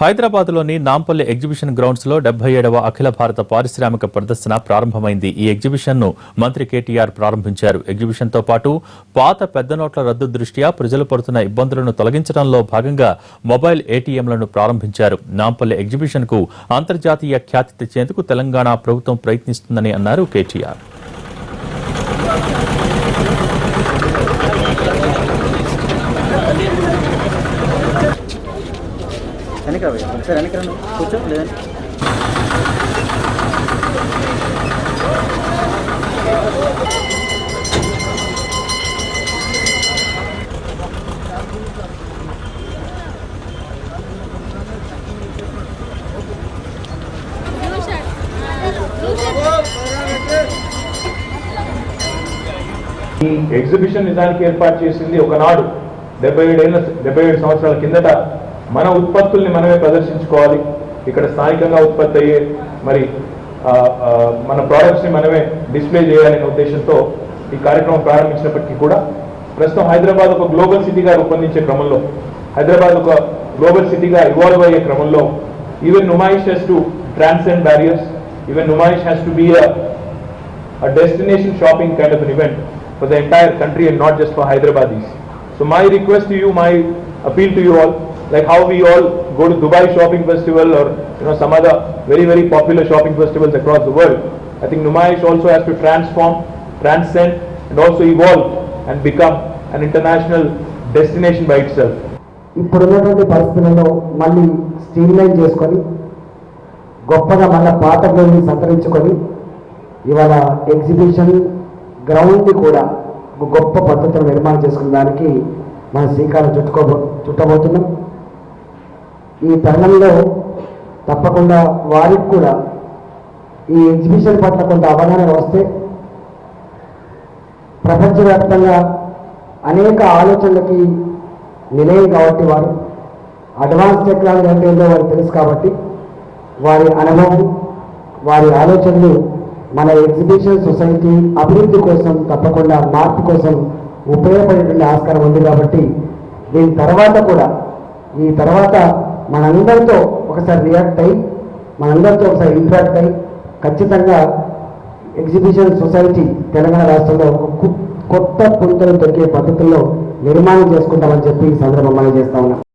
హైదరాబాద్లోని నాంపల్లి ఎగ్జిబిషన్ గ్రౌండ్స్లో 77వ అఖిల భారత పారిశ్రామిక ప్రదర్శన ప్రారంభమైంది. ఈ ఎగ్జిబిషన్ను మంత్రి కేటీఆర్ ప్రారంభించారు. ఎగ్జిబిషన్తో పాటు పాత పెద్ద నోట్ల రద్దు దృష్ట్యా ప్రజలు పడుతున్న ఇబ్బందులను తొలగించడంలో భాగంగా మొబైల్ ఏటీఎంలను ప్రారంభించారు. నాంపల్లి ఎగ్జిబిషన్కు అంతర్జాతీయ ఖ్యాతి తెచ్చేందుకు తెలంగాణ ప్రభుత్వం ప్రయత్నిస్తుందని అన్నారు కేటీఆర్. ఈ ఎగ్జిబిషన్ నిజానికి ఏర్పాటు చేసింది ఒకనాడు 77 సంవత్సరాల కిందట మన ఉత్పత్తుల్ని మనమే ప్రదర్శించుకోవాలి, ఇక్కడ స్థానికంగా ఉత్పత్తి అయ్యే మరి మన ప్రోడక్ట్స్ ని మనమే డిస్ప్లే చేయాలనే ఉద్దేశంతో ఈ కార్యక్రమం ప్రారంభించినప్పటికీ కూడా ప్రస్తుతం హైదరాబాద్ ఒక గ్లోబల్ సిటీగా రూపొందించే క్రమంలో, హైదరాబాద్ ఒక గ్లోబల్ సిటీగా ఇవాల్వ్ అయ్యే క్రమంలో even Numaish has to transcend barriers, even Numaish has to be a destination shopping kind of an event for the entire country and not just for Hyderabadis. So my request to you, my appeal to you all, like how we all go to Dubai Shopping Festival or some other very popular shopping festivals across the world, I think Numaish also has to transform, transcend and also evolve and become an international destination by itself. ఇప్పుడున్నటువంటి పరిస్థితుల్లో మళ్ళీ streamline చేసుకొని గొప్పగా మళ్ళీ పాత గ్రౌండ్ని సంతరించుకొని ఇవాళ exhibition గ్రౌండ్ని కూడా ఒక గొప్ప పద్ధతిలో నిర్మాణం చేసుకున్న దానికి మన శ్రీకారం చుట్టబోతున్నాం. ఈ తరుణంలో తప్పకుండా వారికి కూడా ఈ ఎగ్జిబిషన్ పట్ల కొంత అవగాహన వస్తే ప్రపంచవ్యాప్తంగా అనేక ఆలోచనలకి నిలయం కాబట్టి వారు అడ్వాన్స్ టెక్నాలజీ అంటే ఏంటో వారికి తెలుసు కాబట్టి వారి అనుభవం వారి ఆలోచనలు మన ఎగ్జిబిషన్ సొసైటీ అభివృద్ధి కోసం తప్పకుండా మార్పు కోసం ఉపయోగపడేటువంటి ఆస్కారం ఉంది. కాబట్టి దీని తర్వాత కూడా ఈ తర్వాత మనందరితో ఒకసారి రియాక్ట్ అయ్యి మనందరితో ఒకసారి ఇంటరాక్ట్ అయ్యి ఖచ్చితంగా ఎగ్జిబిషన్ సొసైటీ తెలంగాణ రాష్ట్రంలో ఒక కొత్త పుంతలు దొరికే పద్ధతుల్లో నిర్మాణం చేసుకుంటామని చెప్పి ఈ సందర్భం మనం చేస్తా ఉన్నాం.